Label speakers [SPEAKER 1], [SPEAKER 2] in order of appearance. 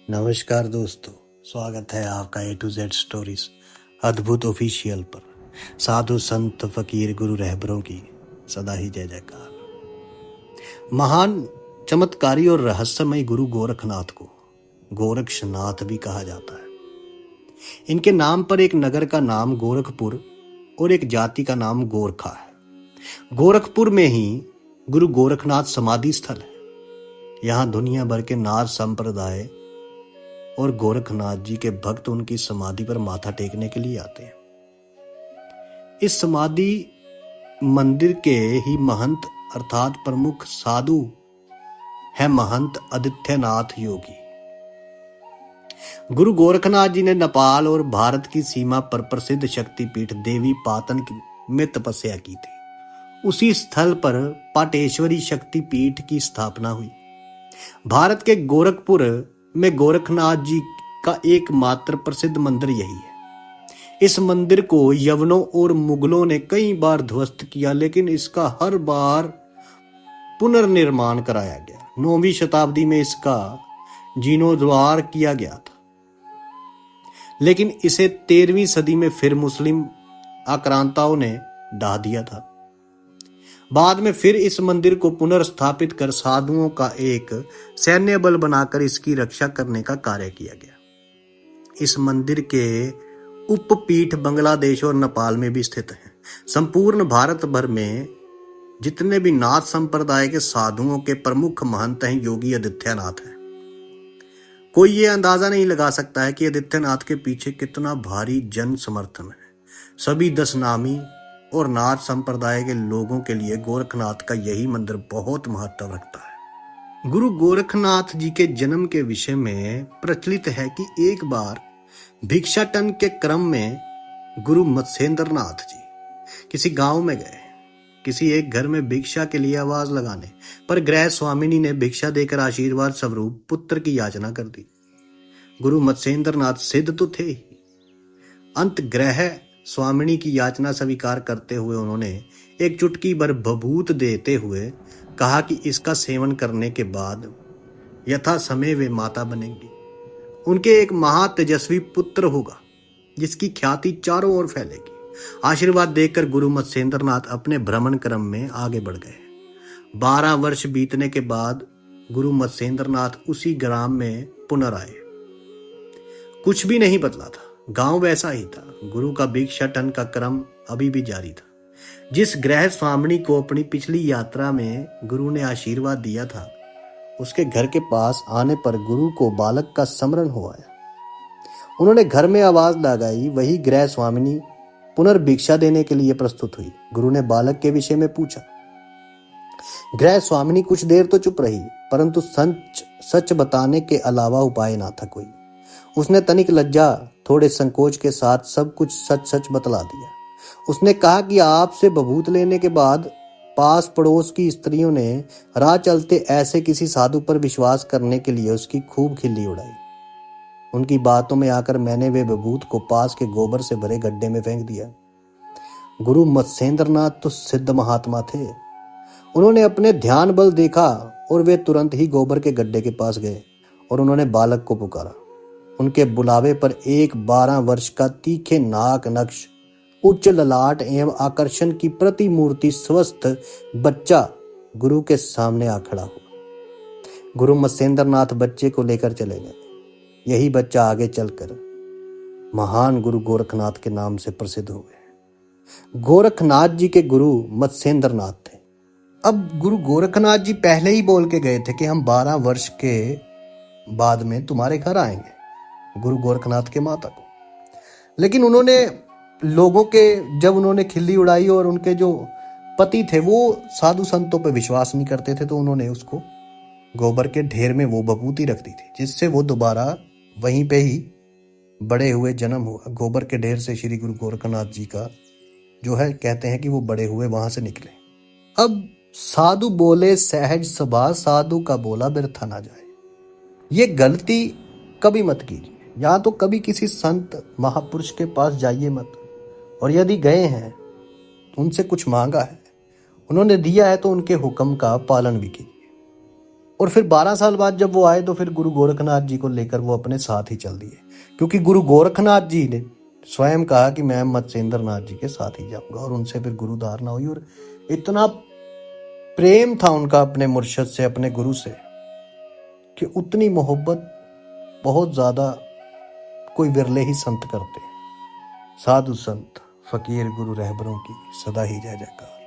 [SPEAKER 1] नमस्कार दोस्तों, स्वागत है आपका ए टू जेड स्टोरीज अद्भुत ऑफिशियल पर। साधु संत फकीर गुरु रहबरों की सदा ही जय जयकार। महान चमत्कारी और रहस्यमय गुरु गोरखनाथ को गोरक्षनाथ भी कहा जाता है। इनके नाम पर एक नगर का नाम गोरखपुर और एक जाति का नाम गोरखा है। गोरखपुर में ही गुरु गोरखनाथ समाधि स्थल है। यहाँ दुनिया भर के नाथ संप्रदाय और गोरखनाथ जी के भक्त उनकी समाधि पर माथा टेकने के लिए आते हैं। इस समाधि मंदिर के ही महंत अर्थात प्रमुख साधु है महंत आदित्यनाथ योगी। गुरु गोरखनाथ जी ने नेपाल और भारत की सीमा पर प्रसिद्ध शक्तिपीठ देवी पाटन में तपस्या की थी। उसी स्थल पर पाटेश्वरी शक्तिपीठ की स्थापना हुई। भारत के गोरखपुर में गोरखनाथ जी का एकमात्र प्रसिद्ध मंदिर यही है। इस मंदिर को यवनों और मुगलों ने कई बार ध्वस्त किया, लेकिन इसका हर बार पुनर्निर्माण कराया गया। 9वीं शताब्दी में इसका जीर्णोद्धार किया गया था, लेकिन इसे 13वीं सदी में फिर मुस्लिम आक्रांताओं ने ढा दिया था। बाद में फिर इस मंदिर को पुनर्स्थापित कर साधुओं का एक सैन्य बल बनाकर इसकी रक्षा करने का कार्य किया गया। इस मंदिर के उपपीठ बांग्लादेश और नेपाल में भी स्थित है। संपूर्ण भारत भर में जितने भी नाथ संप्रदाय के साधुओं के प्रमुख महंत हैं योगी आदित्यनाथ है। कोई ये अंदाजा नहीं लगा सकता है कि आदित्यनाथ के पीछे कितना भारी जन समर्थन है। सभी 10 नामी और नाथ संप्रदाय के लोगों के लिए गोरखनाथ का यही मंदिर बहुत महत्व रखता है। गुरु गोरखनाथ जी के जन्म के विषय में प्रचलित है कि एक बार भिक्षाटन के क्रम में गुरु मत्स्येंद्रनाथ जी किसी गांव में गए। किसी एक घर में भिक्षा के लिए आवाज लगाने पर गृह स्वामिनी ने भिक्षा देकर आशीर्वाद स्वरूप पुत्र की याचना कर दी। गुरु मत्स्येंद्रनाथ सिद्ध तो थे ही, अंत ग्रह स्वामिनी की याचना स्वीकार करते हुए उन्होंने एक चुटकी भर भभूत देते हुए कहा कि इसका सेवन करने के बाद यथा समय वे माता बनेंगी। उनके एक महातेजस्वी पुत्र होगा जिसकी ख्याति चारों ओर फैलेगी। आशीर्वाद देकर गुरु मत्स्येंद्रनाथ अपने भ्रमण क्रम में आगे बढ़ गए। 12 वर्ष बीतने के बाद गुरु मत्स्येंद्रनाथ उसी ग्राम में पुनराए। कुछ भी नहीं बदला था, गांव वैसा ही था। गुरु का भिक्षाटन का क्रम अभी भी जारी था। जिस गृह स्वामिनी को अपनी पिछली यात्रा में गुरु ने आशीर्वाद दिया था, उसके घर के पास आने पर गुरु को बालक का स्मरण हो आया। उन्होंने घर में आवाज लगाई। वही गृह स्वामिनी पुनर्भिक्षा देने के लिए प्रस्तुत हुई। गुरु ने बालक के विषय में पूछा। गृह स्वामिनी कुछ देर तो चुप रही, परंतु सच बताने के अलावा उपाय ना था कोई। उसने तनिक लज्जा थोड़े संकोच के साथ सब कुछ सच सच बतला दिया। उसने कहा कि आपसे बभूत लेने के बाद पास पड़ोस की स्त्रियों ने राह चलते ऐसे किसी साधु पर विश्वास करने के लिए उसकी खूब खिल्ली उड़ाई। उनकी बातों में आकर मैंने वे बभूत को पास के गोबर से भरे गड्ढे में फेंक दिया। गुरु मत्स्येंद्रनाथ तो सिद्ध महात्मा थे। उन्होंने अपने ध्यान बल देखा और वे तुरंत ही गोबर के गड्ढे के पास गए और उन्होंने बालक को पुकारा। उनके बुलावे पर एक 12 वर्ष का तीखे नाक नक्श, उच्च ललाट एवं आकर्षण की प्रतिमूर्ति स्वस्थ बच्चा गुरु के सामने आ खड़ा हुआ। गुरु मत्स्येंद्रनाथ बच्चे को लेकर चले गए। यही बच्चा आगे चलकर महान गुरु गोरखनाथ के नाम से प्रसिद्ध हो गए। गोरखनाथ जी के गुरु मत्स्येंद्रनाथ थे। अब गुरु गोरखनाथ जी पहले ही बोल के गए थे कि हम 12 वर्ष के बाद में तुम्हारे घर आएंगे, गुरु गोरखनाथ के माता को। लेकिन उन्होंने लोगों के जब उन्होंने खिल्ली उड़ाई और उनके जो पति थे वो साधु संतों पर विश्वास नहीं करते थे, तो उन्होंने उसको गोबर के ढेर में वो बभूति रख दी थी, जिससे वो दोबारा वहीं पे ही बड़े हुए जन्म हुआ। गोबर के ढेर से श्री गुरु गोरखनाथ जी का जो है कहते हैं कि वो बड़े हुए वहां से निकले। अब साधु बोले सहज सभा, साधु का बोला व्यर्थ ना जाए। ये गलती कभी मत कीजिए। या तो कभी किसी संत महापुरुष के पास जाइए मत, और यदि गए हैं उनसे कुछ मांगा है, उन्होंने दिया है, तो उनके हुक्म का पालन भी कीजिए। और फिर 12 साल बाद जब वो आए तो फिर गुरु गोरखनाथ जी को लेकर वो अपने साथ ही चल दिए, क्योंकि गुरु गोरखनाथ जी ने स्वयं कहा कि मैं मत्स्येंद्र नाथ जी के साथ ही जाऊंगा, और उनसे फिर गुरु धारणा हुई। और इतना प्रेम था उनका अपने मुर्शद से, अपने गुरु से, कि उतनी मोहब्बत बहुत ज्यादा कोई विरले ही संत करते हैं। साधु संत फकीर गुरु रहबरों की सदा ही जय जयकार।